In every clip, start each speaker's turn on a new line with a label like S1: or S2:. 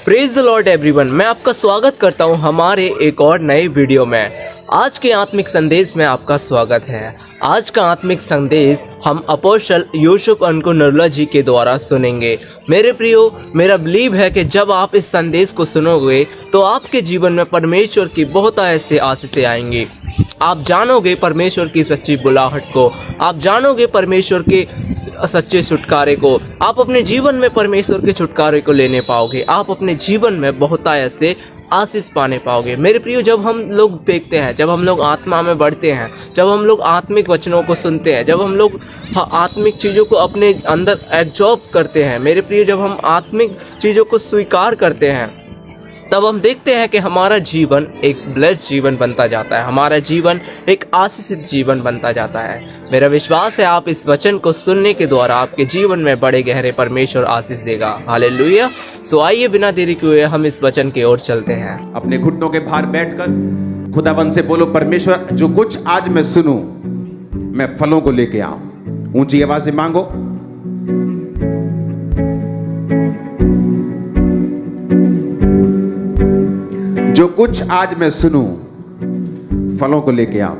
S1: Praise the Lord everyone, मैं आपका स्वागत करता हूं हमारे एक और नए वीडियो में। आज के आत्मिक संदेश में आपका स्वागत है। आज का आत्मिक संदेश हम अपोस्टल यूसुफ अंको नरुला जी के द्वारा सुनेंगे। मेरे प्रियो, मेरा बिलीव है कि जब आप इस संदेश को सुनोगे तो आपके जीवन में परमेश्वर की बहुत ऐसे आशीषें आएंगी। आप जानोगे परमेश्वर की सच्ची बुलाहट को, आप जानोगे परमेश्वर के सच्चे छुटकारे को, आप अपने जीवन में परमेश्वर के छुटकारे को लेने पाओगे। आप अपने जीवन में बहुत ऐसे आशीष पाने पाओगे। मेरे प्रियो, जब हम लोग देखते हैं, जब हम लोग आत्मा में बढ़ते हैं, जब हम लोग आत्मिक वचनों को सुनते हैं, जब हम लोग आत्मिक चीज़ों को अपने अंदर एब्जॉर्ब करते हैं, मेरे प्रियो, जब हम आत्मिक चीज़ों को स्वीकार करते हैं, तब हम देखते हैं कि हमारा जीवन एक ब्लेस्ड जीवन बनता जाता है, हमारा जीवन एक आशीषित जीवन बनता जाता है। मेरा विश्वास है आप इस वचन को सुनने के द्वारा आपके जीवन में बड़े गहरे परमेश्वर आशीष देगा। हालेलुया। सो आइए बिना देरी किए हम इस वचन की ओर चलते हैं।
S2: अपने घुटनों के भार बैठकर खुदावन से बोलो, परमेश्वर जो कुछ आज मैं सुनूं मैं फलों को लेके आऊं। ऊंची आवाज से मांगो। जो कुछ आज मैं सुनूं फलों को लेके आऊं।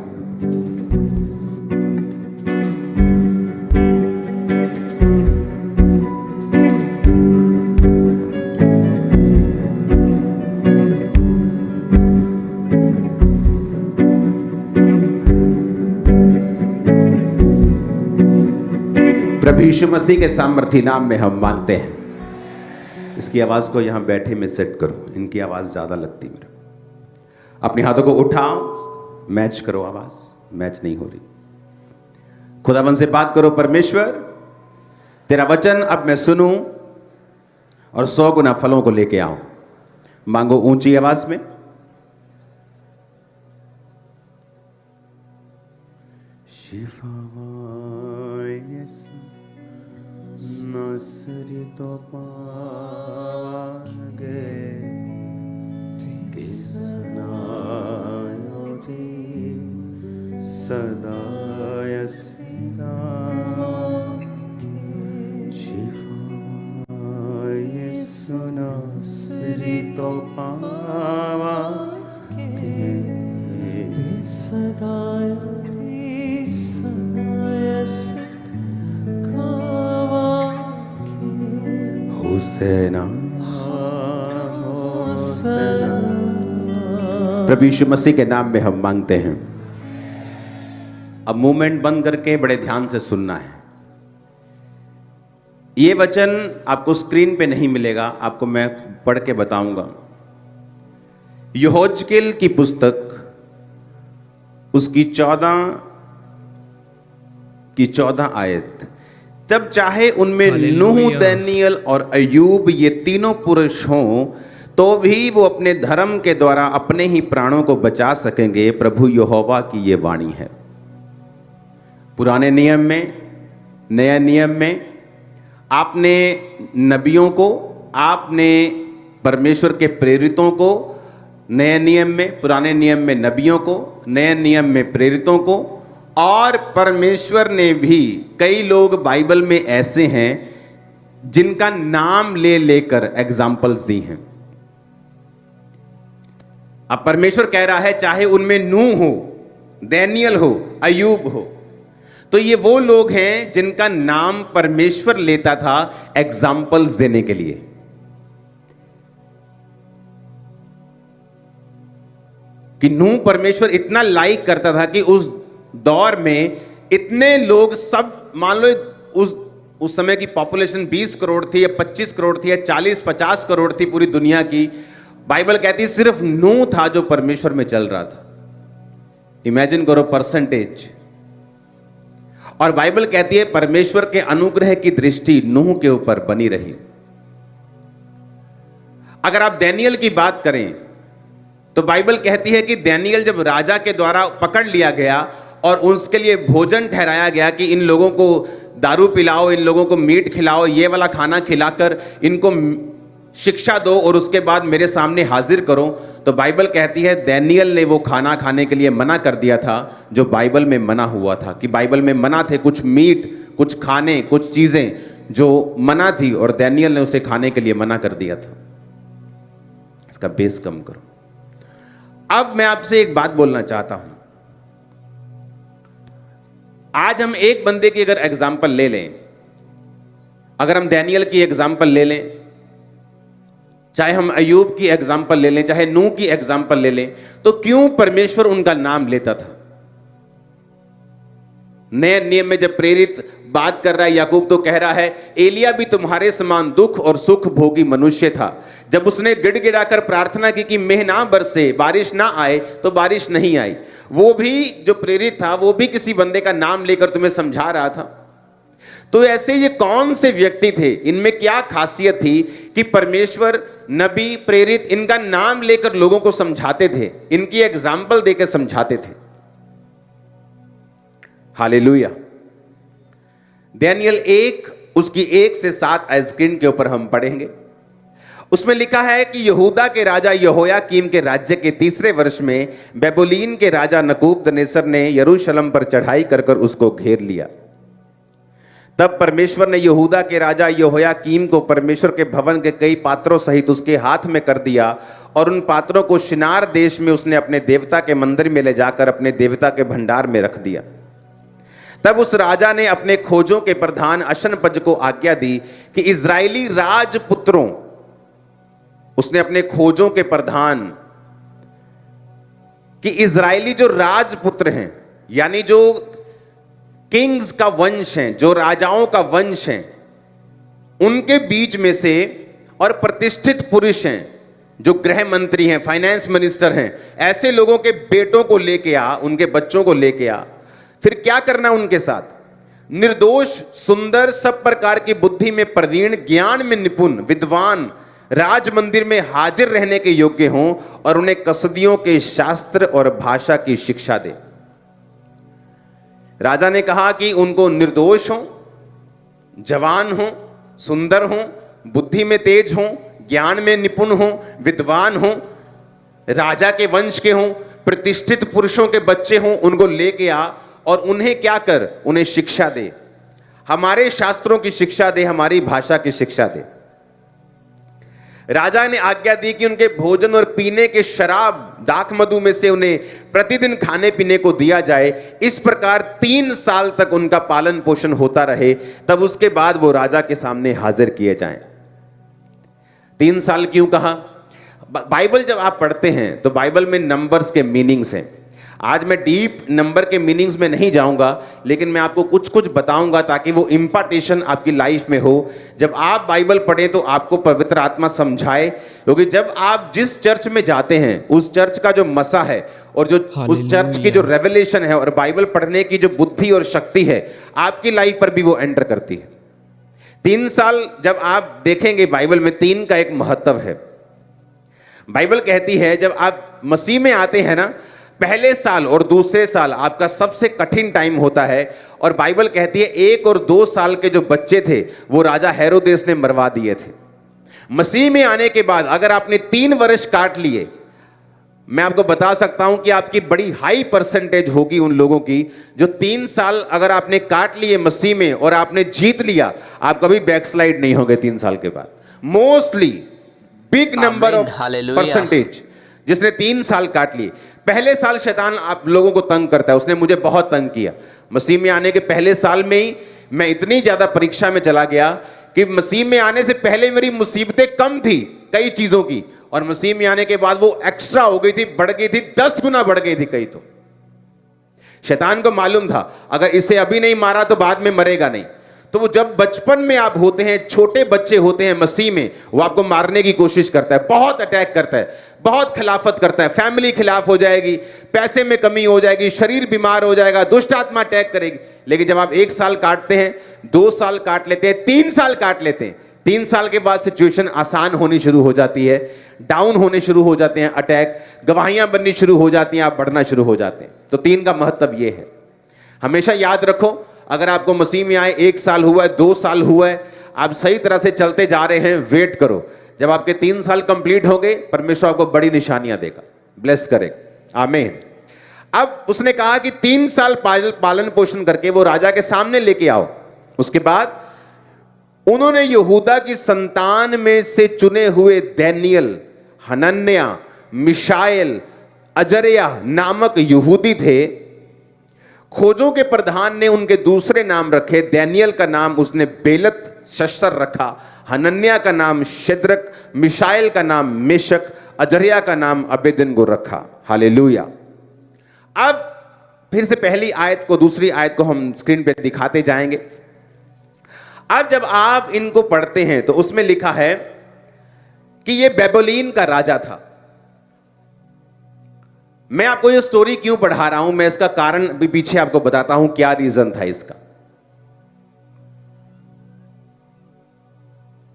S2: प्रभु यीशु मसीह के सामर्थी नाम में हम मांगते हैं। इसकी आवाज को यहां बैठे में सेट करो, इनकी आवाज ज्यादा लगती मेरे। अपने हाथों को उठाओ, मैच करो, आवाज मैच नहीं हो रही। खुदावन से बात करो, परमेश्वर तेरा वचन अब मैं सुनूं और 100 गुना फलों को लेके आऊं। मांगो ऊंची आवाज में। नसरी तो पागे सदाय शिवाय सुनसरी तो पावागे सदाय प्रभु यीशु मसीह के नाम में हम मांगते हैं। अब मूवमेंट बंद करके बड़े ध्यान से सुनना है। ये वचन आपको स्क्रीन पे नहीं मिलेगा, आपको मैं पढ़ के बताऊंगा। यहोजकेल की पुस्तक उसकी 14 आयत। तब चाहे उनमें नूह, दानियल और अय्यूब ये तीनों पुरुष हों तो भी वो अपने धर्म के द्वारा अपने ही प्राणों को बचा सकेंगे। प्रभु यहोवा की ये वाणी है। पुराने नियम में, नए नियम में आपने नबियों को, आपने परमेश्वर के प्रेरितों को, नए नियम में, पुराने नियम में नबियों को, नए नियम में प्रेरितों को, और परमेश्वर ने भी कई लोग बाइबल में ऐसे हैं जिनका नाम ले लेकर एग्जाम्पल्स दी हैं। अब परमेश्वर कह रहा है चाहे उनमें नूह हो, दानियल हो, अय्यूब हो, तो ये वो लोग हैं जिनका नाम परमेश्वर लेता था एग्जाम्पल्स देने के लिए। कि नूह परमेश्वर इतना लाइक करता था कि उस दौर में इतने लोग, सब मान लो उस समय की पॉपुलेशन 20 करोड़ थी या 25 करोड़ थी या 40-50 करोड़ थी पूरी दुनिया की। बाइबल कहती है सिर्फ नूह था जो परमेश्वर में चल रहा था। इमेजिन करो परसेंटेज। और बाइबल कहती है परमेश्वर के अनुग्रह की दृष्टि नूह के ऊपर बनी रही। अगर आप दानियल की बात करें तो बाइबल कहती है कि दानियल जब राजा के द्वारा पकड़ लिया गया और उसके लिए भोजन ठहराया गया कि इन लोगों को दारू पिलाओ, इन लोगों को मीट खिलाओ, ये वाला खाना खिलाकर इनको शिक्षा दो और उसके बाद मेरे सामने हाजिर करो, तो बाइबल कहती है दानियल ने वो खाना खाने के लिए मना कर दिया था जो बाइबल में मना हुआ था। कि बाइबल में मना थे कुछ मीट, कुछ खाने, कुछ चीज़ें जो मना थी और दानियल ने उसे खाने के लिए मना कर दिया था। इसका बेस कम करो। अब मैं आपसे एक बात बोलना चाहता हूं। आज हम एक बंदे की अगर एग्जाम्पल ले लें, अगर हम डैनियल की एग्जाम्पल ले लें, चाहे हम अयूब की एग्जाम्पल ले लें, चाहे नूह की एग्जाम्पल ले लें, तो क्यों परमेश्वर उनका नाम लेता था? नए नियम में जब प्रेरित बात कर रहा है, याकूब तो कह रहा है एलिया भी तुम्हारे समान दुख और सुख भोगी मनुष्य था। जब उसने गिड़गिड़ाकर प्रार्थना की कि मेघ ना बरसे, बारिश ना आए, तो बारिश नहीं आई। वो भी जो प्रेरित था वो भी किसी बंदे का नाम लेकर तुम्हें समझा रहा था। तो ऐसे ये कौन से व्यक्ति थे, इनमें क्या खासियत थी कि परमेश्वर नबी प्रेरित इनका नाम लेकर लोगों को समझाते थे, इनकी एग्जाम्पल देकर समझाते थे? हालेलुया। डैनियल 1 उसकी 1 से 7 स्क्रीन के ऊपर हम पढ़ेंगे। उसमें लिखा है कि यहूदा के राजा यहोयाकीम के राज्य के 3रे वर्ष में बेबुलीन के राजा नबूकदनेस्सर ने यरूशलेम पर चढ़ाई कर कर उसको घेर लिया। तब परमेश्वर ने यहूदा के राजा यहोयाकीम को परमेश्वर के भवन के कई पात्रों सहित उसके हाथ में कर दिया, और उन पात्रों को शिनार देश में उसने अपने देवता के मंदिर में ले जाकर अपने देवता के भंडार में रख दिया। तब उस राजा ने अपने खोजों के प्रधान अशनपज को आज्ञा दी कि इजरायली राजपुत्रों, उसने अपने खोजों के प्रधान कि इजरायली जो राजपुत्र हैं, यानी जो किंग्स का वंश हैं, जो राजाओं का वंश हैं, उनके बीच में से और प्रतिष्ठित पुरुष हैं, जो गृह मंत्री हैं, फाइनेंस मिनिस्टर हैं, ऐसे लोगों के बेटों को लेके आ, उनके बच्चों को लेके आ। फिर क्या करना उनके साथ? निर्दोष, सुंदर, सब प्रकार की बुद्धि में प्रवीण, ज्ञान में निपुण, विद्वान, राज मंदिर में हाजिर रहने के योग्य हों, और उन्हें कसदियों के शास्त्र और भाषा की शिक्षा दे। राजा ने कहा कि उनको निर्दोष हों, जवान हों, सुंदर हों, बुद्धि में तेज हों, ज्ञान में निपुण हों, विद्वान हों, राजा के वंश के हों, प्रतिष्ठित पुरुषों के बच्चे हों, उनको लेके आ और उन्हें क्या कर? उन्हें शिक्षा दे, हमारे शास्त्रों की शिक्षा दे, हमारी भाषा की शिक्षा दे। राजा ने आज्ञा दी कि उनके भोजन और पीने के शराब, दाख मधु में से उन्हें प्रतिदिन खाने पीने को दिया जाए। इस प्रकार 3 साल तक उनका पालन पोषण होता रहे, तब उसके बाद वो राजा के सामने हाजिर किए जाएं। 3 साल क्यों कहा? बाइबल जब आप पढ़ते हैं तो बाइबल में नंबर्स के मीनिंग्स हैं। आज मैं डीप नंबर के मीनिंग्स में नहीं जाऊंगा, लेकिन मैं आपको कुछ कुछ बताऊंगा ताकि वो इंपार्टेशन आपकी लाइफ में हो। जब आप बाइबल पढ़ें तो आपको पवित्र आत्मा समझाए, क्योंकि जब आप जिस चर्च में जाते हैं उस चर्च का जो मसा है और जो उस चर्च की जो रेवलेशन है और बाइबल पढ़ने की जो बुद्धि और शक्ति है, आपकी लाइफ पर भी वो एंटर करती है। 3 साल जब आप देखेंगे बाइबल में 3 का एक महत्व है। बाइबल कहती है जब आप मसीह में आते हैं ना, पहले साल और दूसरे साल आपका सबसे कठिन टाइम होता है। और बाइबल कहती है 1 और 2 साल के जो बच्चे थे वो राजा हेरोदेस ने मरवा दिए थे। मसीह में आने के बाद अगर आपने 3 वर्ष काट लिए, मैं आपको बता सकता हूं कि आपकी बड़ी हाई परसेंटेज होगी उन लोगों की जो 3 साल अगर आपने काट लिए मसीह में और आपने जीत लिया, आप कभी बैकस्लाइड नहीं होगे 3 साल के बाद। Mostly big number of percentage जिसने 3 साल काट लिए। पहले साल शैतान आप लोगों को तंग करता है, उसने मुझे बहुत तंग किया। मसीह में आने के पहले साल में ही मैं इतनी ज्यादा परीक्षा में चला गया कि मसीह में आने से पहले मेरी मुसीबतें कम थी कई चीजों की, और मसीह में आने के बाद वो एक्स्ट्रा हो गई थी, बढ़ गई थी, 10 गुना बढ़ गई थी कई तो। शैतान को मालूम था अगर इसे अभी नहीं मारा तो बाद में मरेगा नहीं। तो वो जब बचपन में आप होते हैं, छोटे बच्चे होते हैं मसीह में, वो आपको मारने की कोशिश करता है, बहुत अटैक करता है, बहुत खिलाफत करता है। फैमिली खिलाफ हो जाएगी, पैसे में कमी हो जाएगी, शरीर बीमार हो जाएगा, दुष्ट आत्मा अटैक करेगी। लेकिन जब आप 1 साल काटते हैं, 2 साल काट लेते हैं, 3 साल काट लेते हैं, 3 साल के बाद सिचुएशन आसान होनी शुरू हो जाती है, डाउन होने शुरू हो जाते हैं, अटैक, गवाहियां बननी शुरू हो जाती हैं, आप बढ़ना शुरू हो जाते हैं। तो 3 का महत्व यह है। हमेशा याद रखो, अगर आपको मसीह में आए 1 साल हुआ है, 2 साल हुआ है, आप सही तरह से चलते जा रहे हैं, वेट करो। जब आपके 3 साल कंप्लीट हो गए, परमेश्वर आपको बड़ी निशानियां देगा, ब्लेस करेगा। आमीन। अब उसने कहा कि 3 साल पालन पोषण करके वो राजा के सामने लेके आओ। उसके बाद उन्होंने यहूदा की संतान में से चुने हुए डैनियल, हनन्या, मिशाएल, अजर्या नामक यहूदी थे। खोजों के प्रधान ने उनके दूसरे नाम रखे। दानियेल का नाम उसने बेलत शस्तर रखा, हनन्या का नाम शद्रक, मिशाएल का नाम मेशक, अजर्या का नाम अबेदनगो रखा। हालेलुया। अब फिर से पहली आयत को, दूसरी आयत को हम स्क्रीन पे दिखाते जाएंगे। अब जब आप इनको पढ़ते हैं तो उसमें लिखा है कि ये बेबीलोन का राजा था। मैं आपको ये स्टोरी क्यों पढ़ा रहा हूं, मैं इसका कारण भी पीछे आपको बताता हूं, क्या रीजन था इसका।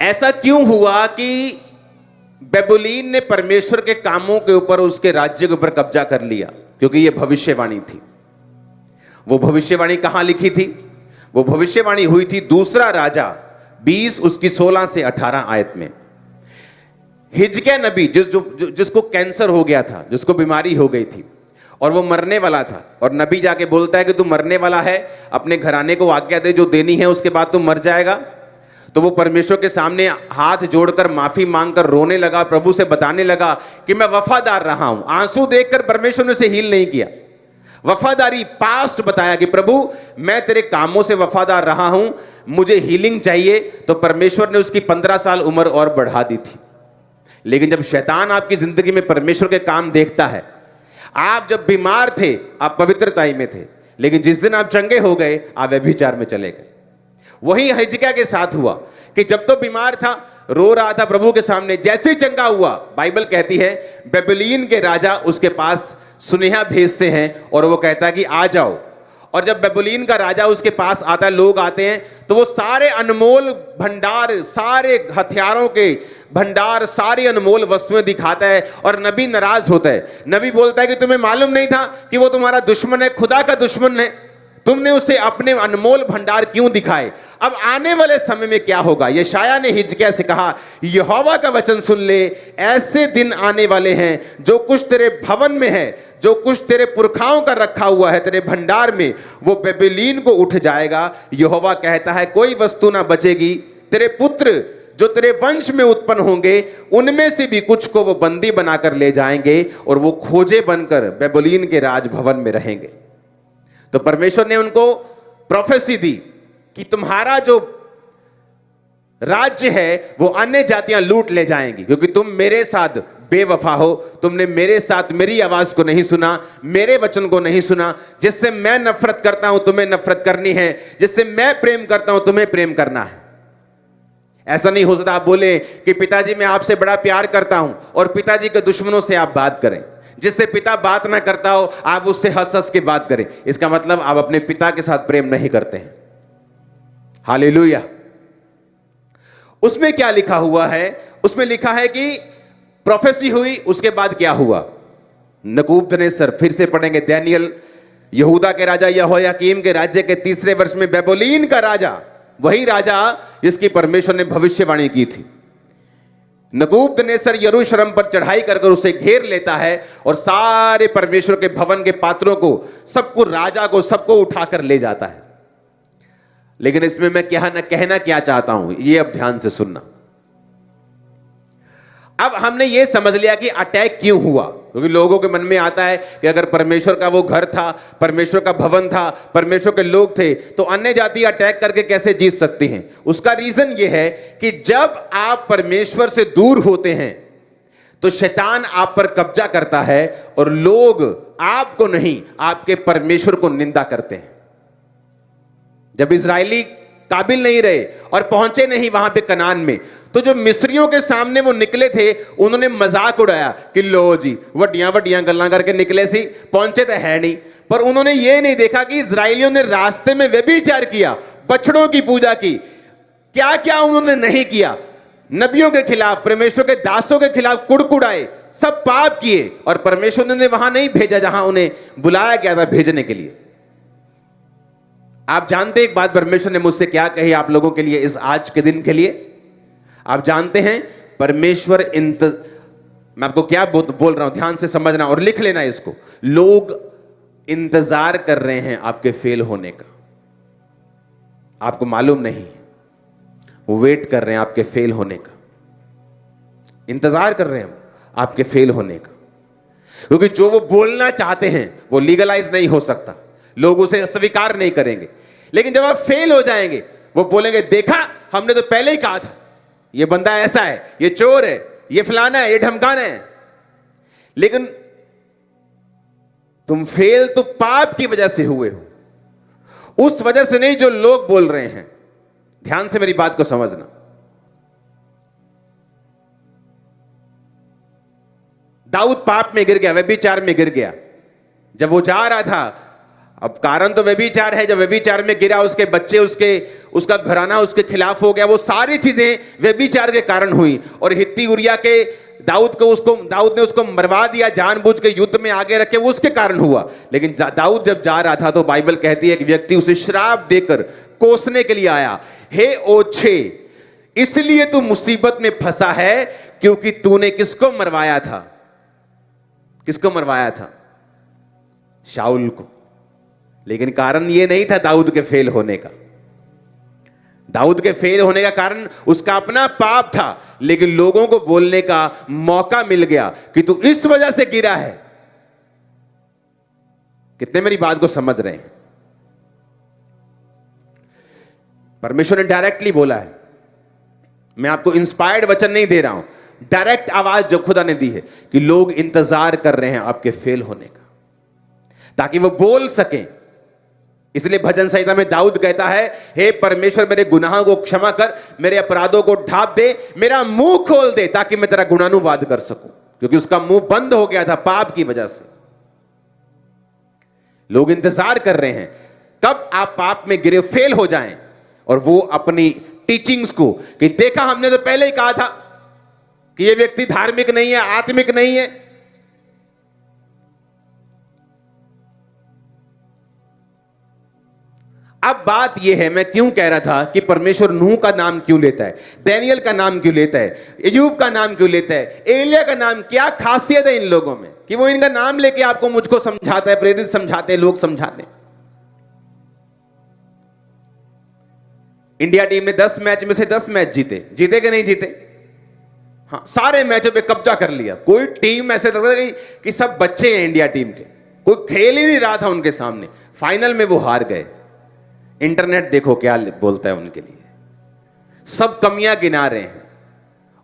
S2: ऐसा क्यों हुआ कि बेबीलोन ने परमेश्वर के कामों के ऊपर, उसके राज्य के ऊपर कब्जा कर लिया? क्योंकि यह भविष्यवाणी थी। वो भविष्यवाणी कहां लिखी थी? वो भविष्यवाणी हुई थी दूसरा राजा 20 उसकी 16 से 18 आयत में। हिजकिय्याह नबी जिसको कैंसर हो गया था, जिसको बीमारी हो गई थी और वो मरने वाला था, और नबी जाके बोलता है कि तू मरने वाला है, अपने घराने को आज्ञा दे, जो देनी है उसके बाद तू मर जाएगा। तो वो परमेश्वर के सामने हाथ जोड़कर माफी मांगकर रोने लगा, प्रभु से बताने लगा कि मैं वफादार रहा हूं। आंसू देखकर परमेश्वर ने उसे हील नहीं किया, वफादारी पास्ट बताया कि प्रभु मैं तेरे कामों से वफादार रहा हूं, मुझे हीलिंग चाहिए। तो परमेश्वर ने उसकी 15 साल उम्र और बढ़ा दी थी। लेकिन जब शैतान आपकी जिंदगी में परमेश्वर के काम देखता है, आप जब बीमार थे आप पवित्रताई में थे, लेकिन जिस दिन आप चंगे हो गए आप व्यभिचार में चले गए। वही हिजकिय्याह के साथ हुआ कि जब तो बीमार था, रो रहा था प्रभु के सामने, जैसे ही चंगा हुआ, बाइबल कहती है बेबीलोन के राजा उसके पास सुनेहा भेजते हैं और वो कहता है कि आ जाओ। और जब बेबीलोन का राजा उसके पास आता है, लोग आते हैं, तो वो सारे अनमोल भंडार, सारे हथियारों के भंडार, सारी अनमोल वस्तुएं दिखाता है और नबी नाराज होता है। नबी बोलता है कि तुम्हें मालूम नहीं था कि वो तुम्हारा दुश्मन है, खुदा का दुश्मन है, तुमने उसे अपने अनमोल भंडार क्यों दिखाए? अब आने वाले समय में क्या होगा? यशायाह ने हिजकिय्याह से कहा, यहोवा का वचन सुन ले, ऐसे दिन आने वाले हैं जो कुछ तेरे भवन में है, जो कुछ तेरे पुरखाओं का रखा हुआ है तेरे भंडार में, वो बेबीलोन को उठ जाएगा। यहोवा कहता है कोई वस्तु ना बचेगी। तेरे पुत्र जो तेरे वंश में उत्पन्न होंगे, उनमें से भी कुछ को वो बंदी बनाकर ले जाएंगे और वो खोजे बनकर बेबीलोन के राजभवन में रहेंगे। तो परमेश्वर ने उनको प्रोफेसी दी कि तुम्हारा जो राज्य है वो अन्य जातियां लूट ले जाएंगी, क्योंकि तुम मेरे साथ बेवफा हो, तुमने मेरे साथ मेरी आवाज को नहीं सुना, मेरे वचन को नहीं सुना। जिससे मैं नफरत करता हूं तुम्हें नफरत करनी है, जिससे मैं प्रेम करता हूं तुम्हें प्रेम करना है। ऐसा नहीं हो सकता आप बोले कि पिताजी मैं आपसे बड़ा प्यार करता हूं और पिताजी के दुश्मनों से आप बात करें। जिससे पिता बात ना करता हो आप उससे हंस हंस के बात करें, इसका मतलब आप अपने पिता के साथ प्रेम नहीं करते हैं। हालेलुया। उसमें क्या लिखा हुआ है? उसमें लिखा है कि प्रोफेसी हुई, उसके बाद क्या हुआ? नबूकदनेस्सर, फिर से पढ़ेंगे दानियेल, यहूदा के राजा यहोयाकीम के राज्य के 3रे वर्ष में बेबीलोन का राजा, वही राजा जिसकी परमेश्वर ने भविष्यवाणी की थी, नबूकदनेस्सर यरूशलेम पर चढ़ाई कर उसे घेर लेता है और सारे परमेश्वर के भवन के पात्रों को, सबको, राजा को, सबको उठाकर ले जाता है। लेकिन इसमें मैं कहना क्या चाहता हूं, ये अब ध्यान से सुनना। अब हमने ये समझ लिया कि अटैक क्यों हुआ, क्योंकि लोगों के मन में आता है कि अगर परमेश्वर का वो घर था, परमेश्वर का भवन था, परमेश्वर के लोग थे, तो अन्य जाति अटैक करके कैसे जीत सकती हैं? उसका रीजन ये है कि जब आप परमेश्वर से दूर होते हैं तो शैतान आप पर कब्जा करता है और लोग आपको नहीं, आपके परमेश्वर को निंदा करते हैं। जब इजरायली काबिल नहीं रहे और पहुंचे नहीं वहां पे कनान में, तो जो मिस्रियों के सामने वो निकले थे, उन्होंने मजाक उड़ाया कि लो जी वड्डियां वड्डियां गल्लां करके निकले सी, पहुंचे तो है नहीं। पर उन्होंने ये नहीं देखा कि इजरायलियों ने रास्ते में व्यभिचार किया, बछड़ों की पूजा की, क्या क्या उन्होंने नहीं किया। नबियों के खिलाफ, परमेश्वर के दासों के खिलाफ कुड़कुड़ाए, सब पाप किए, और परमेश्वर ने वहां नहीं भेजा जहां उन्हें बुलाया गया था भेजने के लिए। आप जानते एक बात परमेश्वर ने मुझसे क्या कही आप लोगों के लिए इस आज के दिन के लिए? आप जानते हैं परमेश्वर मैं आपको क्या बोल रहा हूं, ध्यान से समझना और लिख लेना इसको। लोग इंतजार कर रहे हैं आपके फेल होने का, आपको मालूम नहीं, वो वेट कर रहे हैं आपके फेल होने का, इंतजार कर रहे हैं। आपके फेल होने का। क्योंकि जो वो बोलना चाहते हैं वो लीगलाइज नहीं हो सकता, लोग उसे स्वीकार नहीं करेंगे। लेकिन जब आप फेल हो जाएंगे, वो बोलेंगे देखा हमने तो पहले ही कहा था, ये बंदा ऐसा है, ये चोर है, ये फलाना है, ये ढमकाना है। लेकिन तुम फेल तो पाप की वजह से हुए हो, उस वजह से नहीं जो लोग बोल रहे हैं। ध्यान से मेरी बात को समझना। दाऊद पाप में गिर गया, व्यभिचार में गिर गया। जब वो जा रहा था, अब कारण तो व्यभिचार है, जब व्यभिचार में गिरा उसके बच्चे, उसका घराना उसके खिलाफ हो गया। वो सारी चीजें व्यभिचार के कारण हुई। और हित्ती उरिया के दाऊद ने उसको मरवा दिया जानबूझ के, युद्ध में आगे रखे, वो उसके कारण हुआ। लेकिन दाऊद जब जा रहा था तो बाइबल कहती है कि व्यक्ति उसे श्राप देकर कोसने के लिए आया, हे ओछे, इसलिए तू मुसीबत में फंसा है क्योंकि तूने किसको मरवाया था? किसको मरवाया था? शाऊल को। लेकिन कारण यह नहीं था दाऊद के फेल होने का। दाऊद के फेल होने का कारण उसका अपना पाप था, लेकिन लोगों को बोलने का मौका मिल गया कि तू इस वजह से गिरा है। कितने मेरी बात को समझ रहे हैं? परमेश्वर ने डायरेक्टली बोला है, मैं आपको इंस्पायर्ड वचन नहीं दे रहा हूं, डायरेक्ट आवाज जो खुदा ने दी है कि लोग इंतजार कर रहे हैं आपके फेल होने का, ताकि वो बोल सकें। इसलिए भजन संहिता में दाऊद कहता है, हे परमेश्वर मेरे गुनाहों को क्षमा कर, मेरे अपराधों को ढांप दे, मेरा मुंह खोल दे ताकि मैं तेरा गुणानुवाद कर सकूं। क्योंकि उसका मुंह बंद हो गया था पाप की वजह से। लोग इंतजार कर रहे हैं कब आप पाप में गिरे फेल हो जाएं और वो अपनी टीचिंग्स को कि देखा हमने तो पहले ही कहा था कि ये व्यक्ति धार्मिक नहीं है, आत्मिक नहीं है। अब बात यह है, मैं क्यों कह रहा था कि परमेश्वर नूह का नाम क्यों लेता है, डैनियल का नाम क्यों लेता है, अय्यूब का नाम क्यों लेता है, एलिया का नाम, क्या खासियत है इन लोगों में कि वो इनका नाम लेके आपको मुझको समझाता है, प्रेरित समझाते हैं, लोग समझाते हैं। इंडिया टीम ने 10 मैच में से 10 मैच जीते, जीते कि नहीं जीते? हाँ, सारे मैचों पे कब्जा कर लिया। कोई टीम ऐसे लगता है कि सब बच्चे हैं इंडिया टीम के, कोई खेल ही नहीं रहा था उनके सामने। फाइनल में वो हार गए। इंटरनेट देखो क्या बोलता है उनके लिए, सब कमियां गिना रहे हैं।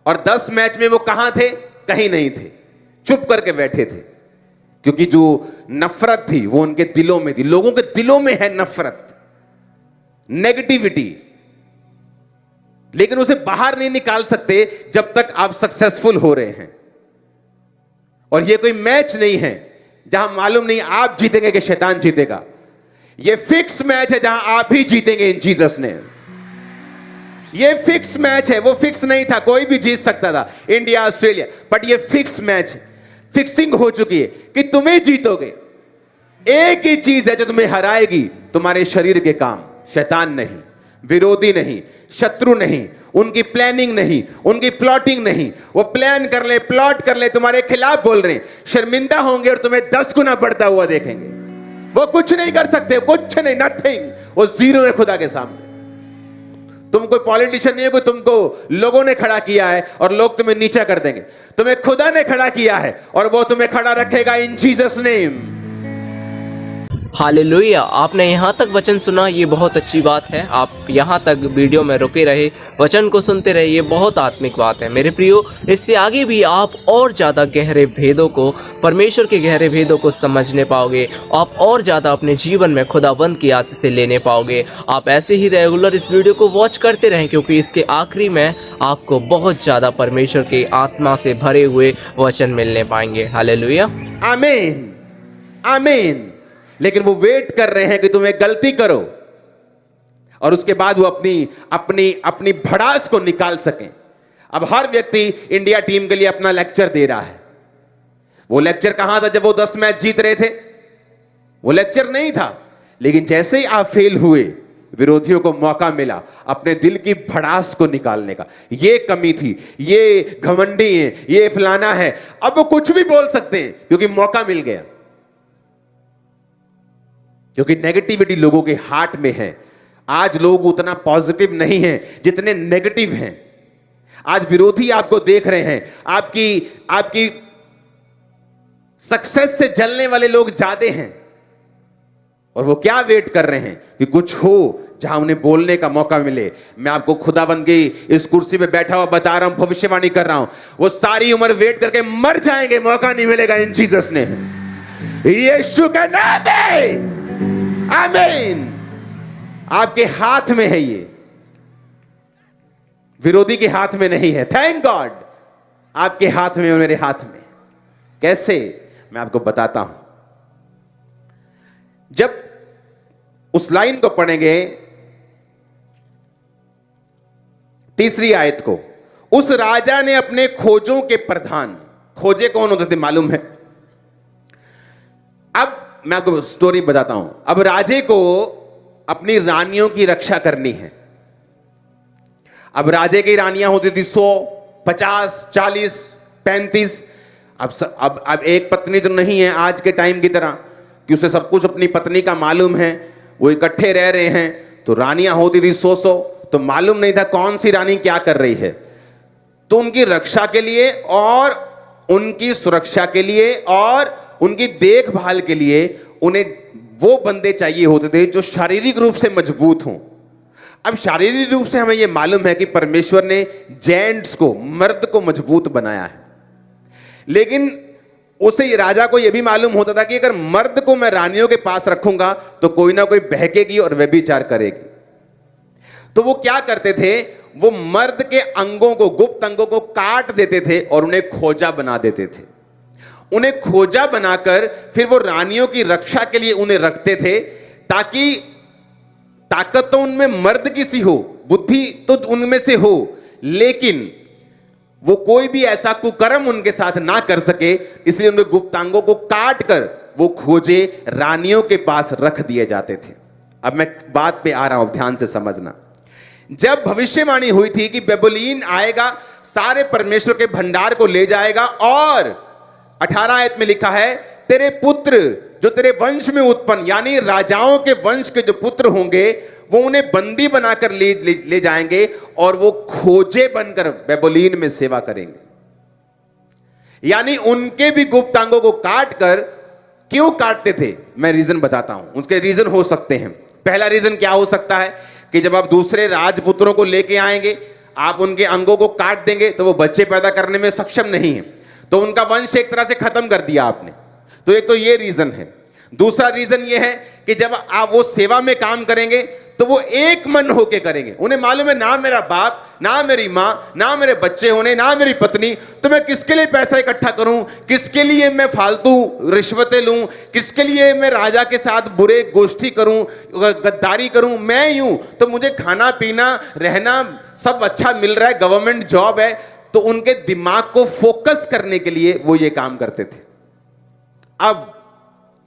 S2: और 10 मैच में वो कहां थे? कहीं नहीं थे, चुप करके बैठे थे। क्योंकि जो नफरत थी वो उनके दिलों में थी। लोगों के दिलों में है नफरत, नेगेटिविटी, लेकिन उसे बाहर नहीं निकाल सकते जब तक आप सक्सेसफुल हो रहे हैं। और ये कोई मैच नहीं है जहां मालूम नहीं आप जीतेंगे कि शैतान जीतेगा। ये फिक्स मैच है जहां आप ही जीतेंगे इन जीसस ने। ये फिक्स मैच है, वो फिक्स नहीं था, कोई भी जीत सकता था, इंडिया ऑस्ट्रेलिया, बट ये फिक्स मैच है, फिक्सिंग हो चुकी है कि तुम्हें जीतोगे। एक ही चीज है जो तुम्हें हराएगी, तुम्हारे शरीर के काम, शैतान नहीं, विरोधी नहीं, शत्रु नहीं, उनकी प्लानिंग नहीं, उनकी प्लॉटिंग नहीं। वो प्लान कर ले, प्लॉट कर ले, तुम्हारे खिलाफ बोल रहे हैं, शर्मिंदा होंगे और तुम्हें 10 गुना बढ़ता हुआ देखेंगे। वो कुछ नहीं कर सकते, कुछ नहीं, नथिंग, वो जीरो है खुदा के सामने। तुम कोई पॉलिटिशियन नहीं है, कोई तुमको लोगों ने खड़ा किया है और लोग तुम्हें नीचा कर देंगे। तुम्हें खुदा ने खड़ा किया है और वो तुम्हें खड़ा रखेगा इन जीसस नेम।
S1: हालेलुया। आपने यहाँ तक वचन सुना, ये बहुत अच्छी बात है। आप यहाँ तक वीडियो में रुके रहे, वचन को सुनते रहे, ये बहुत आत्मिक बात है मेरे प्रियो। इससे आगे भी आप और ज़्यादा गहरे भेदों को, परमेश्वर के गहरे भेदों को समझने पाओगे। आप और ज़्यादा अपने जीवन में खुदाबंद की आशीष से लेने पाओगे। आप ऐसे ही रेगुलर इस वीडियो को वॉच करते रहें, क्योंकि इसके आखिरी में आपको बहुत ज़्यादा परमेश्वर के आत्मा से भरे हुए वचन मिलने पाएंगे। हालेलुया,
S2: आमीन, आमीन। लेकिन वो वेट कर रहे हैं कि तुम एक गलती करो और उसके बाद वो अपनी भड़ास को निकाल सकें। अब हर व्यक्ति इंडिया टीम के लिए अपना लेक्चर दे रहा है। वो लेक्चर कहां था जब वो 10 मैच जीत रहे थे? वो लेक्चर नहीं था। लेकिन जैसे ही आप फेल हुए, विरोधियों को मौका मिला अपने दिल की भड़ास को निकालने का। ये कमी थी, ये घमंडी है, ये फलाना है। अब वो कुछ भी बोल सकते हैं क्योंकि मौका मिल गया। क्योंकि नेगेटिविटी लोगों के हार्ट में है। आज लोग उतना पॉजिटिव नहीं हैं जितने नेगेटिव हैं। आज विरोधी आपको देख रहे हैं, आपकी सक्सेस से जलने वाले लोग ज्यादा हैं, और वो क्या वेट कर रहे हैं कि कुछ हो जहां उन्हें बोलने का मौका मिले। मैं आपको खुदाबंद की इस कुर्सी पे बैठा हुआ बता रहा हूं, भविष्यवाणी कर रहा हूं, वो सारी उम्र वेट करके मर जाएंगे, मौका नहीं मिलेगा इन जीसस ने, यीशु का नाम है, आमीन। आपके हाथ में है, ये विरोधी के हाथ में नहीं है। थैंक गॉड, आपके हाथ में और मेरे हाथ में। कैसे, मैं आपको बताता हूं। जब उस लाइन को पढ़ेंगे, तीसरी आयत को, उस राजा ने अपने खोजों के प्रधान, खोजे कौन होते थे मालूम है? अब मैं आपको स्टोरी बताता हूं। अब राजे को अपनी रानियों की रक्षा करनी है। अब राजे की रानियां होती थी 100, 50, 40, 35। अब एक पत्नी तो नहीं है आज के टाइम की तरह कि उसे सब कुछ अपनी पत्नी का मालूम है, वो इकट्ठे रह रहे हैं। तो रानियां होती थी 100, तो मालूम नहीं था कौन सी रानी क्या कर रही है। तो उनकी रक्षा के लिए और उनकी सुरक्षा के लिए और उनकी देखभाल के लिए उन्हें वो बंदे चाहिए होते थे जो शारीरिक रूप से मजबूत हों। अब शारीरिक रूप से हमें यह मालूम है कि परमेश्वर ने जेंट्स को, मर्द को मजबूत बनाया है, लेकिन उसे राजा को यह भी मालूम होता था कि अगर मर्द को मैं रानियों के पास रखूंगा तो कोई ना कोई बहकेगी और व्यभिचार करेगी। तो वो क्या करते थे, वो मर्द के अंगों को, गुप्त अंगों को काट देते थे और उन्हें खोजा बना देते थे। उन्हें खोजा बनाकर फिर वो रानियों की रक्षा के लिए उन्हें रखते थे, ताकि ताकत तो उनमें मर्द की सी हो, बुद्धि तो उनमें से हो, लेकिन वो कोई भी ऐसा कुकर्म उनके साथ ना कर सके। इसलिए उनके गुप्तांगों को काट कर वो खोजे रानियों के पास रख दिए जाते थे। अब मैं बात पे आ रहा हूं, ध्यान से समझना। जब भविष्यवाणी हुई थी कि बेबुलीन आएगा, सारे परमेश्वर के भंडार को ले जाएगा, और 18 आयत में लिखा है, तेरे पुत्र जो तेरे वंश में उत्पन्न, यानी राजाओं के वंश के जो पुत्र होंगे, वो उन्हें बंदी बनाकर ले जाएंगे और वो खोजे बनकर बेबुलीन में सेवा करेंगे। यानी उनके भी गुप्तांगों को काट कर, क्यों काटते थे मैं रीजन बताता हूं। उसके रीजन हो सकते हैं। पहला रीजन क्या हो सकता है कि जब आप दूसरे राजपुत्रों को लेके आएंगे, आप उनके अंगों को काट देंगे तो वो बच्चे पैदा करने में सक्षम नहीं है, तो उनका वंश एक तरह से खत्म कर दिया आपने। तो एक तो ये रीजन है। दूसरा रीजन ये है कि जब आप वो सेवा में काम करेंगे तो वो एक मन होके करेंगे। उन्हें मालूम है ना मेरा बाप, ना मेरी मां, ना मेरे बच्चे होने, ना मेरी पत्नी, तो मैं किसके लिए पैसा इकट्ठा करूं, किसके लिए मैं फालतू रिश्वतें लूं, किसके लिए मैं राजा के साथ बुरे गोष्ठी करूं, गद्दारी करूं। मैं यूं तो मुझे खाना पीना रहना सब अच्छा मिल रहा है, गवर्नमेंट जॉब है। तो उनके दिमाग को फोकस करने के लिए वो ये काम करते थे। अब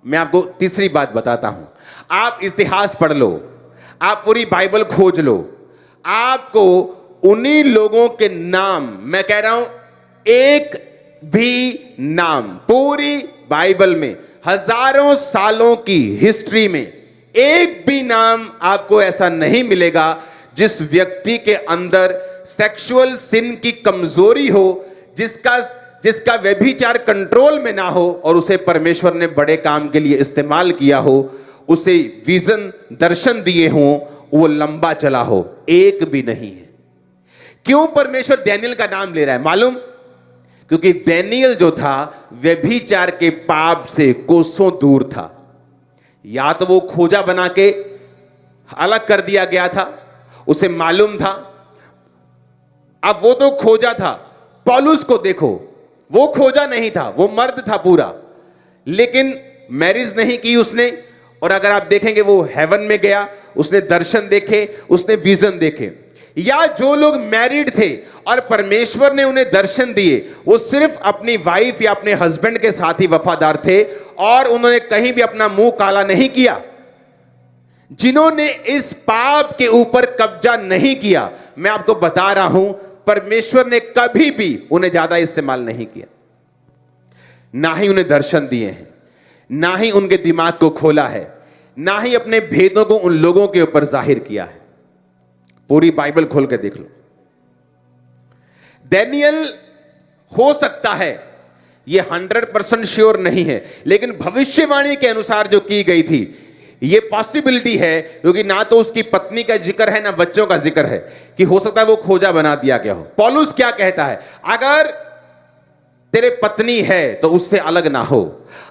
S2: मैं आपको तीसरी बात बताता हूं। आप इतिहास पढ़ लो, आप पूरी बाइबल खोज लो, आपको उन्हीं लोगों के नाम, मैं कह रहा हूं एक भी नाम पूरी बाइबल में, हजारों सालों की हिस्ट्री में एक भी नाम आपको ऐसा नहीं मिलेगा जिस व्यक्ति के अंदर सेक्सुअल सिन की कमजोरी हो, जिसका व्यभिचार कंट्रोल में ना हो और उसे परमेश्वर ने बड़े काम के लिए इस्तेमाल किया हो, उसे विजन, दर्शन दिए हों, वो लंबा चला हो। एक भी नहीं है। क्यों परमेश्वर डैनियल का नाम ले रहा है मालूम? क्योंकि डैनियल जो था व्यभिचार के पाप से कोसों दूर था। या तो वो खोजा बना के अलग कर दिया गया था, उसे मालूम था। अब वो तो खोजा था। पौलुस को देखो, वो खोजा नहीं था, वो मर्द था पूरा, लेकिन मैरिज नहीं की उसने। और अगर आप देखेंगे वो हेवन में गया, उसने दर्शन देखे, उसने विजन देखे। या जो लोग मैरिड थे और परमेश्वर ने उन्हें दर्शन दिए, वो सिर्फ अपनी वाइफ या अपने हस्बैंड के साथ ही वफादार थे और उन्होंने कहीं भी अपना मुंह काला नहीं किया। जिन्होंने इस पाप के ऊपर कब्जा नहीं किया, मैं आपको बता रहा हूं, परमेश्वर ने कभी भी उन्हें ज्यादा इस्तेमाल नहीं किया, ना ही उन्हें दर्शन दिए हैं, ना ही उनके दिमाग को खोला है, ना ही अपने भेदों को उन लोगों के ऊपर जाहिर किया है। पूरी बाइबल खोल के देख लो। डैनियल हो सकता है, ये 100% श्योर नहीं है, लेकिन भविष्यवाणी के अनुसार जो की गई थी ये पॉसिबिलिटी है, क्योंकि ना तो उसकी पत्नी का जिक्र है ना बच्चों का जिक्र है, कि हो सकता है वो खोजा बना दिया गया हो। पौलुस क्या कहता है, अगर तेरे पत्नी है तो उससे अलग ना हो,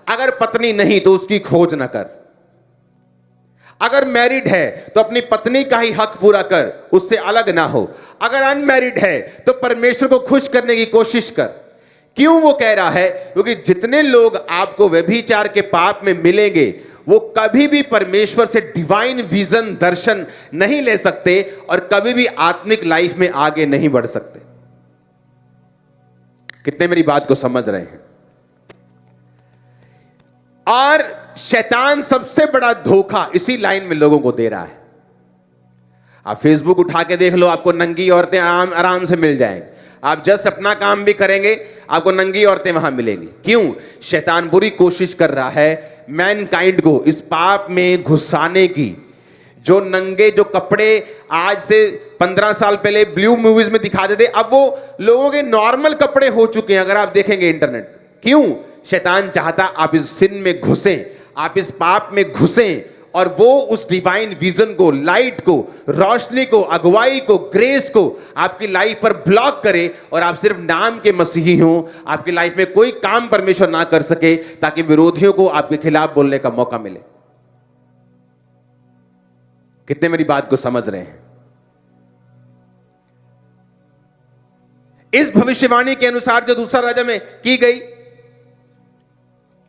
S2: अगर पत्नी नहीं तो उसकी खोज ना कर, अगर मैरिड है तो अपनी पत्नी का ही हक पूरा कर, उससे अलग ना हो, अगर अनमैरिड है तो परमेश्वर को खुश करने की कोशिश कर। क्यों वो कह रहा है, क्योंकि जितने लोग आपको व्यभिचार के पाप में मिलेंगे वो कभी भी परमेश्वर से डिवाइन विजन दर्शन नहीं ले सकते और कभी भी आत्मिक लाइफ में आगे नहीं बढ़ सकते। कितने मेरी बात को समझ रहे हैं? और शैतान सबसे बड़ा धोखा इसी लाइन में लोगों को दे रहा है। आप फेसबुक उठा के देख लो, आपको नंगी औरतें आराम से मिल जाएंगी। आप जस्ट अपना काम भी करेंगे, आपको नंगी औरतें वहां मिलेंगी। क्यों? शैतान बुरी कोशिश कर रहा है मैनकाइंड को इस पाप में घुसाने की। जो नंगे जो कपड़े आज से 15 साल पहले ब्लू मूवीज में दिखाते थे, अब वो लोगों के नॉर्मल कपड़े हो चुके हैं, अगर आप देखेंगे इंटरनेट। क्यों? शैतान चाहता आप इस सिन में घुसें, आप इस पाप में घुसें, और वो उस डिवाइन विजन को, लाइट को, रोशनी को, अगुवाई को, ग्रेस को आपकी लाइफ पर ब्लॉक करे और आप सिर्फ नाम के मसीही हो, आपकी लाइफ में कोई काम परमेश्वर ना कर सके, ताकि विरोधियों को आपके खिलाफ बोलने का मौका मिले। कितने मेरी बात को समझ रहे हैं? इस भविष्यवाणी के अनुसार जो दूसरा राजा में की गई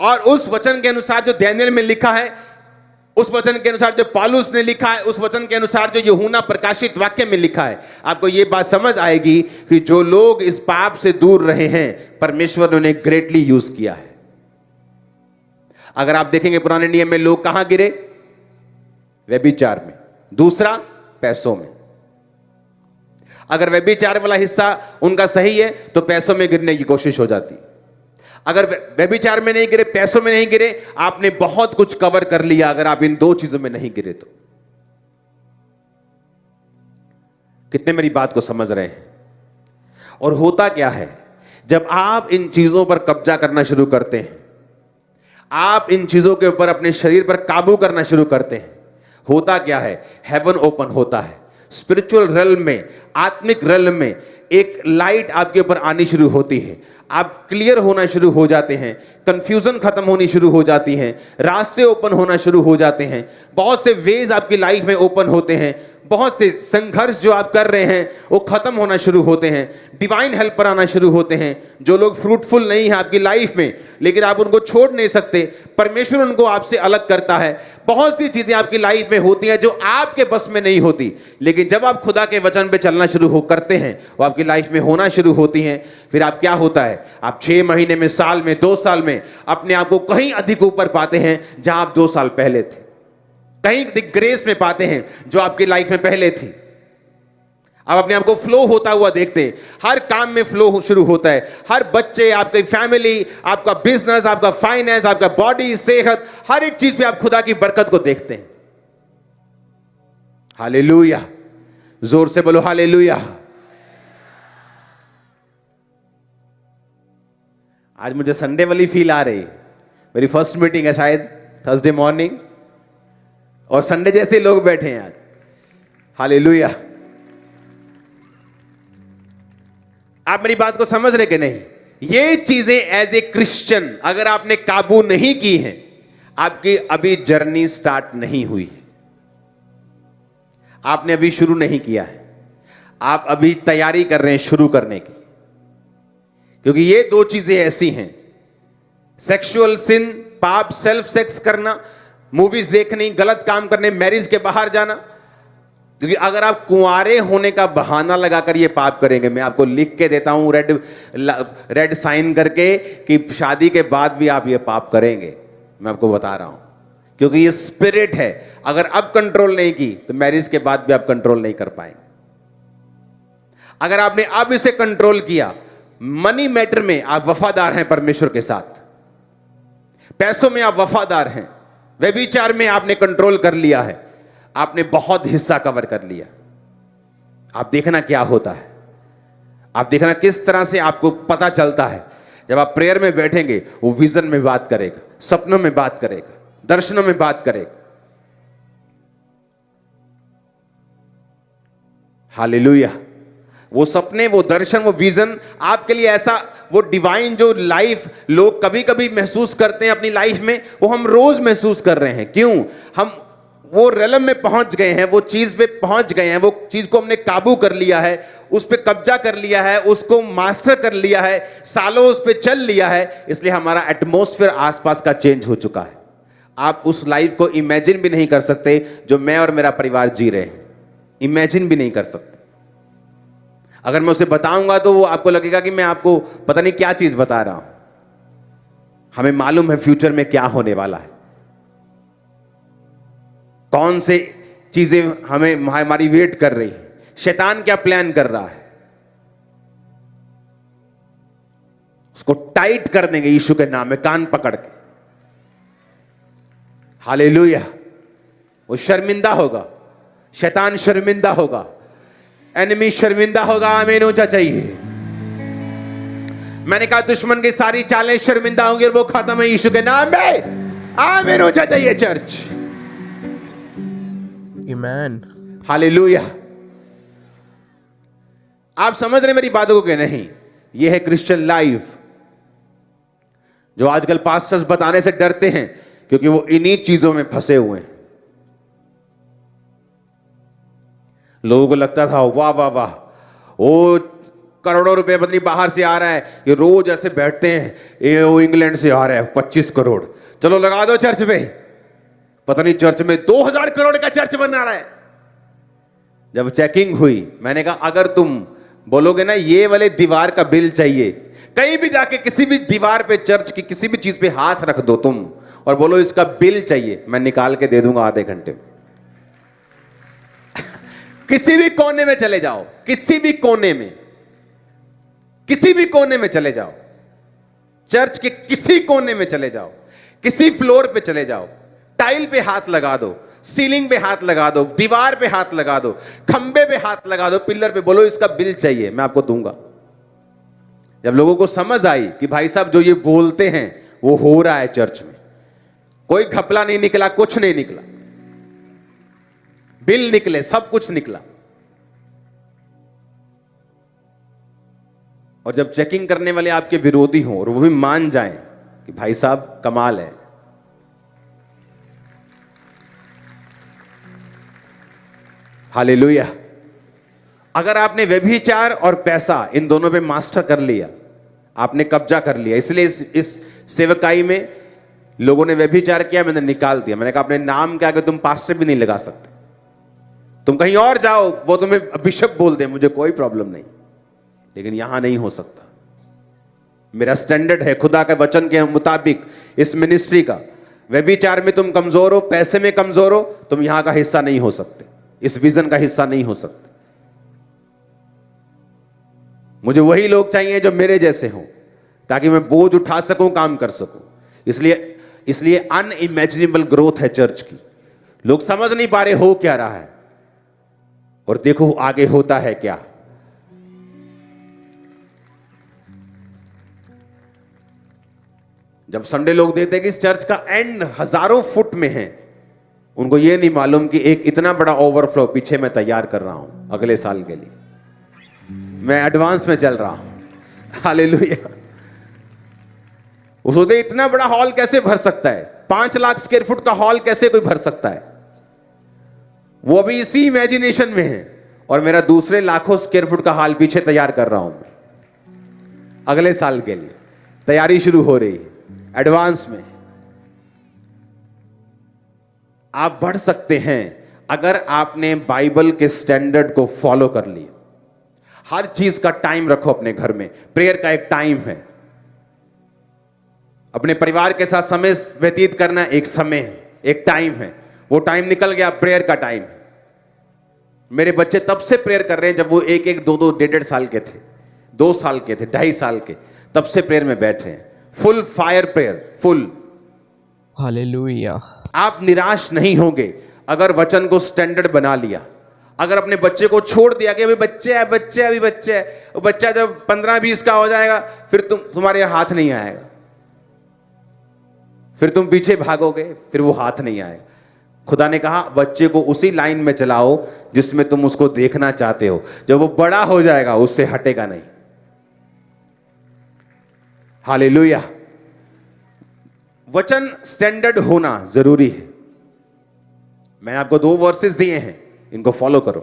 S2: और उस वचन के अनुसार जो डैनियल में लिखा है, उस वचन के अनुसार जो पौलुस ने लिखा है, उस वचन के अनुसार जो यूहन्ना प्रकाशित वाक्य में लिखा है, आपको यह बात समझ आएगी कि जो लोग इस पाप से दूर रहे हैं, परमेश्वर ने उन्हें ग्रेटली यूज किया है। अगर आप देखेंगे पुराने नियम में लोग कहां गिरे? व्यभिचार में, दूसरा पैसों में। अगर व्यभिचार वाला हिस्सा उनका सही है तो पैसों में गिरने की कोशिश हो जाती। अगर व्यभिचार में नहीं गिरे, पैसों में नहीं गिरे, आपने बहुत कुछ कवर कर लिया। अगर आप इन दो चीजों में नहीं गिरे तो। कितने मेरी बात को समझ रहे हैं? और होता क्या है, जब आप इन चीजों पर कब्जा करना शुरू करते हैं, आप इन चीजों के ऊपर अपने शरीर पर काबू करना शुरू करते हैं, होता क्या है, हेवन ओपन होता है। स्पिरिचुअल रेल्म में, आत्मिक रेल्म में एक लाइट आपके ऊपर आनी शुरू होती है। आप क्लियर होना शुरू हो जाते हैं, कंफ्यूजन खत्म होनी शुरू हो जाती हैं, रास्ते ओपन होना शुरू हो जाते हैं, बहुत से वेज आपकी लाइफ में ओपन होते हैं, बहुत से संघर्ष जो आप कर रहे हैं वो खत्म होना शुरू होते हैं, डिवाइन हेल्पर आना शुरू होते हैं। जो लोग फ्रूटफुल नहीं है आपकी लाइफ में, लेकिन आप उनको छोड़ नहीं सकते, परमेश्वर उनको आपसे अलग करता है। बहुत सी चीजें आपकी लाइफ में होती हैं जो आपके बस में नहीं होती, लेकिन जब आप खुदा के वचन पे चलना शुरू करते हैं वो आपकी लाइफ में होना शुरू होती हैं। फिर आप क्या होता है, आप 6 महीने में, साल में, 2 साल में अपने आप को कहीं अधिक ऊपर पाते हैं जहां आप 2 साल पहले थे। कहीं ग्रेस में पाते हैं जो आपकी लाइफ में पहले थी। आप अपने आप को फ्लो होता हुआ देखते हैं, हर काम में फ्लो शुरू होता है। हर बच्चे, आपकी फैमिली, आपका बिजनेस, आपका फाइनेंस, आपका बॉडी, सेहत, हर एक चीज पे आप खुदा की बरकत को देखते हैं। हालेलुया, जोर से बोलो हालेलुया। आज मुझे संडे वाली फील आ रही। मेरी फर्स्ट मीटिंग है शायद थर्सडे मॉर्निंग, और संडे जैसे लोग बैठे हैं आज। हालेलुया। आप मेरी बात को समझ रहे कि नहीं? ये चीजें एज ए क्रिश्चियन अगर आपने काबू नहीं की हैं, आपकी अभी जर्नी स्टार्ट नहीं हुई है, आपने अभी शुरू नहीं किया है, आप अभी तैयारी कर रहे हैं शुरू करने की। क्योंकि ये 2 चीजें ऐसी हैं, सेक्सुअल सिन, पाप, सेल्फ सेक्स करना, मूवीज देखनी, गलत काम करने, मैरिज के बाहर जाना। क्योंकि अगर आप कुंवारे होने का बहाना लगाकर ये पाप करेंगे, मैं आपको लिख के देता हूं रेड साइन करके कि शादी के बाद भी आप ये पाप करेंगे, मैं आपको बता रहा हूं। क्योंकि ये स्पिरिट है, अगर अब कंट्रोल नहीं की तो मैरिज के बाद भी आप कंट्रोल नहीं कर पाएंगे। अगर आपने अब इसे कंट्रोल किया, मनी मैटर में आप वफादार हैं परमेश्वर के साथ, पैसों में आप वफादार हैं, व्यभिचार में आपने कंट्रोल कर लिया है, आपने बहुत हिस्सा कवर कर लिया। आप देखना क्या होता है, आप देखना किस तरह से आपको पता चलता है। जब आप प्रेयर में बैठेंगे, वो विजन में बात करेगा, सपनों में बात करेगा, दर्शनों में बात करेगा। हालेलुया। वो सपने, वो दर्शन, वो विजन आपके लिए ऐसा, वो डिवाइन जो लाइफ लोग कभी कभी महसूस करते हैं अपनी लाइफ में, वो हम रोज महसूस कर रहे हैं। क्यों? हम वो रेलम में पहुंच गए हैं, वो चीज पे पहुंच गए हैं, वो चीज को हमने काबू कर लिया है, उस पे कब्जा कर लिया है, उसको मास्टर कर लिया है, सालों उस पे चल लिया है। इसलिए हमारा एटमॉस्फेयर आसपास का चेंज हो चुका है। आप उस लाइफ को इमेजिन भी नहीं कर सकते जो मैं और मेरा परिवार जी रहे हैं। इमेजिन भी नहीं कर सकते। अगर मैं उसे बताऊंगा तो वो आपको लगेगा कि मैं आपको पता नहीं क्या चीज बता रहा हूं। हमें मालूम है फ्यूचर में क्या होने वाला है, कौन से चीजें हमें हमारी वेट कर रही है, शैतान क्या प्लान कर रहा है। उसको टाइट कर देंगे यीशु के नाम में, कान पकड़ के। हालेलुया। वो शर्मिंदा होगा, शैतान शर्मिंदा होगा, एनिमी शर्मिंदा होगा। आमीन ऊंचा चाहिए। मैंने कहा दुश्मन की सारी चालें शर्मिंदा होंगी और वो खत्म है यीशु के नाम में। आमीन ऊंचा चाहिए चर्च।
S1: आमीन।
S2: हालेलुया। आप समझ रहे मेरी बातों को कि नहीं? ये है क्रिश्चियन लाइफ, जो आजकल पास्टर्स बताने से डरते हैं क्योंकि वो इन्हीं चीजों में फंसे हुए हैं। लोगों को लगता था वाह वाह वाह, वो करोड़ों रुपए पत्नी बाहर से आ रहा है, ये रोज ऐसे बैठते हैं, ये वो इंग्लैंड से आ रहा है 25 करोड़, चलो लगा दो चर्च में। पता नहीं चर्च में 2000 करोड़ का चर्च बना रहा है। जब चेकिंग हुई, मैंने कहा अगर तुम बोलोगे ना ये वाले दीवार का बिल चाहिए, कहीं भी जाके किसी भी दीवार पे, चर्च की किसी भी चीज पे हाथ रख दो तुम और बोलो इसका बिल चाहिए, मैं निकाल के दे दूंगा आधे घंटे में। किसी भी कोने में चले जाओ, किसी भी कोने में, किसी भी कोने में चले जाओ, चर्च के किसी कोने में चले जाओ, किसी फ्लोर पे चले जाओ, टाइल पे हाथ लगा दो, सीलिंग पे हाथ लगा दो, दीवार पे हाथ लगा दो, खंबे पे हाथ लगा दो, पिलर पे, बोलो इसका बिल चाहिए, मैं आपको दूंगा। जब लोगों को समझ आई कि भाई साहब जो ये बोलते हैं वो हो रहा है चर्च में, कोई घपला नहीं निकला, कुछ नहीं निकला, बिल निकले, सब कुछ निकला। और जब चेकिंग करने वाले आपके विरोधी हों और वो भी मान जाएं कि भाई साहब कमाल है, हालेलुया। अगर आपने व्यभिचार और पैसा इन दोनों पे मास्टर कर लिया, आपने कब्जा कर लिया, इसलिए इस सेवकाई में लोगों ने व्यभिचार किया, मैंने निकाल दिया। मैंने कहा अपने नाम के आगे तुम पास्टर भी नहीं लगा सकते, तुम कहीं और जाओ, वो तुम्हें बिशप बोल दे, मुझे कोई प्रॉब्लम नहीं, लेकिन यहां नहीं हो सकता। मेरा स्टैंडर्ड है खुदा के वचन के मुताबिक इस मिनिस्ट्री का। व्यभिचार में तुम कमजोर हो, पैसे में कमजोर हो, तुम यहां का हिस्सा नहीं हो सकते, इस विजन का हिस्सा नहीं हो सकते। मुझे वही लोग चाहिए जो मेरे जैसे हों, ताकि मैं बोझ उठा सकूं, काम कर सकूं। इसलिए अनइमेजिनेबल ग्रोथ है चर्च की। लोग समझ नहीं पा रहे हो क्या रहा है, और देखो आगे होता है क्या। जब संडे लोग देते हैं कि इस चर्च का एंड हजारों फुट में है, उनको यह नहीं मालूम कि एक इतना बड़ा ओवरफ्लो पीछे मैं तैयार कर रहा हूं अगले साल के लिए। मैं एडवांस में चल रहा हूं। हालेलुया। उसने इतना बड़ा हॉल कैसे भर सकता है? 5 लाख स्क्वायर फुट का हॉल कैसे कोई भर सकता है? वो अभी इसी इमेजिनेशन में है, और मेरा दूसरे लाखों स्क्वायर फुट का हॉल पीछे तैयार कर रहा हूं अगले साल के लिए। तैयारी शुरू हो रही है एडवांस में। आप बढ़ सकते हैं अगर आपने बाइबल के स्टैंडर्ड को फॉलो कर लिया। हर चीज का टाइम रखो अपने घर में। प्रेयर का एक टाइम है, अपने परिवार के साथ समय व्यतीत करना एक समय है, एक टाइम है। वो टाइम निकल गया, प्रेयर का टाइम। मेरे बच्चे तब से प्रेयर कर रहे हैं जब वो 1-1, 2-2, 1.5 साल के थे, 2 साल के थे, 2.5 साल के, तब से प्रेयर में बैठ रहे हैं। Full fire prayer, full.
S1: Hallelujah.
S2: आप निराश नहीं होंगे अगर वचन को स्टैंडर्ड बना लिया, अगर अपने बच्चे को छोड़ दिया कि अभी बच्चे है, बच्चे अभी बच्चे है, वो बच्चा जब 15-20 का हो जाएगा फिर तुम्हारे हाथ नहीं आएगा, फिर तुम पीछे भागोगे, फिर वो हाथ नहीं आएगा। खुदा ने कहा बच्चे को उसी लाइन में चलाओ जिसमें तुम उसको देखना चाहते हो। जब वो बड़ा हो जाएगा उससे हटेगा नहीं। हालेलुया। वचन स्टैंडर्ड होना जरूरी है। मैंने आपको 2 वर्सेस दिए हैं, इनको फॉलो करो।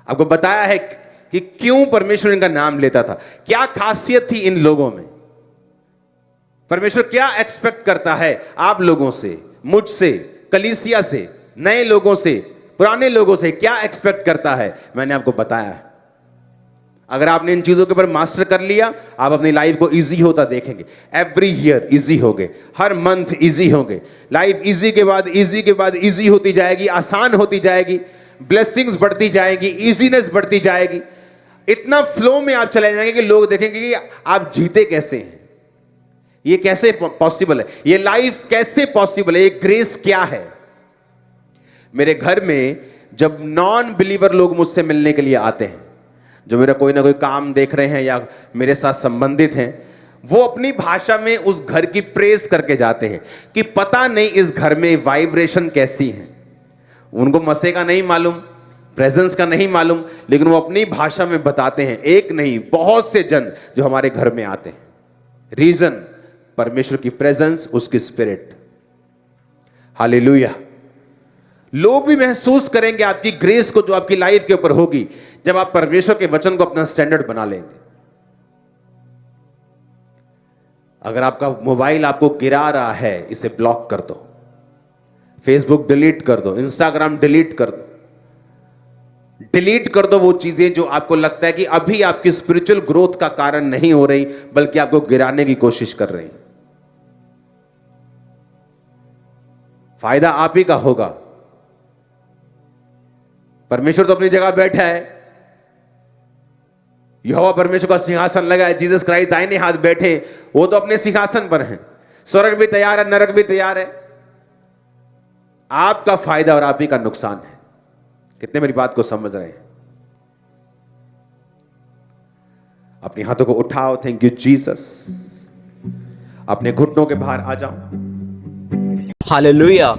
S2: आपको बताया है कि क्यों परमेश्वर इनका नाम लेता था, क्या खासियत थी इन लोगों में, परमेश्वर क्या एक्सपेक्ट करता है आप लोगों से, मुझसे, कलीसिया से, नए लोगों से, पुराने लोगों से क्या एक्सपेक्ट करता है, मैंने आपको बताया है। अगर आपने इन चीजों के ऊपर मास्टर कर लिया, आप अपनी लाइफ को इजी होता देखेंगे। एवरी ईयर इजी होगे, हर मंथ इजी होंगे, लाइफ इजी के बाद इजी के बाद इजी होती जाएगी, आसान होती जाएगी, ब्लेसिंग्स बढ़ती जाएगी, इजीनेस बढ़ती जाएगी। इतना फ्लो में आप चले जाएंगे कि लोग देखेंगे कि आप जीते कैसे हैं, ये कैसे पॉसिबल है, ये लाइफ कैसे पॉसिबल है, ये ग्रेस क्या है। मेरे घर में जब नॉन बिलीवर लोग मुझसे मिलने के लिए आते हैं, जो मेरा कोई ना कोई काम देख रहे हैं या मेरे साथ संबंधित हैं, वो अपनी भाषा में उस घर की प्रेस करके जाते हैं कि पता नहीं इस घर में वाइब्रेशन कैसी है। उनको मसे का नहीं मालूम, प्रेजेंस का नहीं मालूम, लेकिन वो अपनी भाषा में बताते हैं। एक नहीं, बहुत से जन जो हमारे घर में आते हैं। रीजन परमेश्वर की प्रेजेंस, उसकी स्पिरिट। हालेलुया। लोग भी महसूस करेंगे आपकी ग्रेस को जो आपकी लाइफ के ऊपर होगी जब आप परमेश्वर के वचन को अपना स्टैंडर्ड बना लेंगे। अगर आपका मोबाइल आपको गिरा रहा है, इसे ब्लॉक कर दो, फेसबुक डिलीट कर दो, इंस्टाग्राम डिलीट कर दो, डिलीट कर दो वो चीजें जो आपको लगता है कि अभी आपकी स्पिरिचुअल ग्रोथ का कारण नहीं हो रही, बल्कि आपको गिराने की कोशिश कर रही। फायदा आप ही का होगा। परमेश्वर तो अपनी जगह बैठा है, यहोवा परमेश्वर का सिंहासन लगा है, जीसस क्राइस्ट दाहिने हाथ बैठे, वो तो अपने सिंहासन पर हैं। स्वर्ग भी तैयार है, नरक भी तैयार है। आपका फायदा और आप ही का नुकसान है। कितने मेरी बात को समझ रहे हैं? अपने हाथों को उठाओ, थैंक यू जीसस। अपने घुटनों के बाहर आ जाओ।
S1: हालेलुया।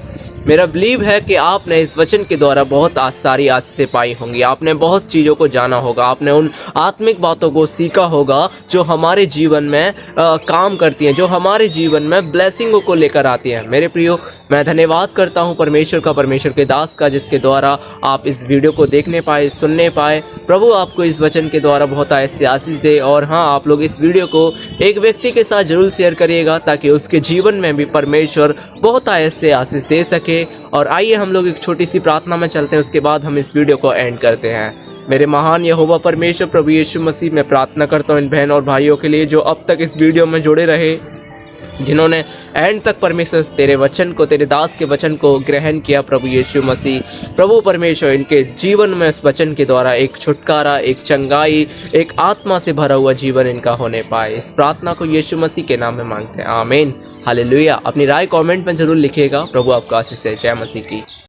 S1: मेरा बिलीव है कि आपने इस वचन के द्वारा बहुत सारी आशीषें पाई होंगी, आपने बहुत चीज़ों को जाना होगा, आपने उन आत्मिक बातों को सीखा होगा जो हमारे जीवन में काम करती हैं, जो हमारे जीवन में ब्लेसिंगों को लेकर आती हैं। मेरे प्रियो, मैं धन्यवाद करता हूं परमेश्वर का, परमेश्वर के दास का, जिसके द्वारा आप इस वीडियो को देखने पाए, सुनने पाए। प्रभु आपको इस वचन के द्वारा बहुत ऐसी आशीष दे। और हाँ, आप लोग इस वीडियो को एक व्यक्ति के साथ जरूर शेयर करिएगा ताकि उसके जीवन में भी परमेश्वर बहुत ऐसे आशीष दे सके। और आइए हम लोग एक छोटी सी प्रार्थना में चलते हैं, उसके बाद हम इस वीडियो को एंड करते हैं। मेरे महान यहोवा परमेश्वर प्रभु यीशु मसीह, मैं प्रार्थना करता हूँ इन बहन और भाइयों के लिए जो अब तक इस वीडियो में जुड़े रहे, जिन्होंने एंड तक परमेश्वर तेरे वचन को, तेरे दास के वचन को ग्रहण किया। प्रभु यीशु मसीह, प्रभु परमेश्वर, इनके जीवन में इस वचन के द्वारा एक छुटकारा, एक चंगाई, एक आत्मा से भरा हुआ जीवन इनका होने पाए। इस प्रार्थना को यीशु मसीह के नाम में मांगते हैं, आमीन। हालेलुया। अपनी राय कमेंट में जरूर लिखिएगा। प्रभु आपका आशीष दे। जय मसीह की।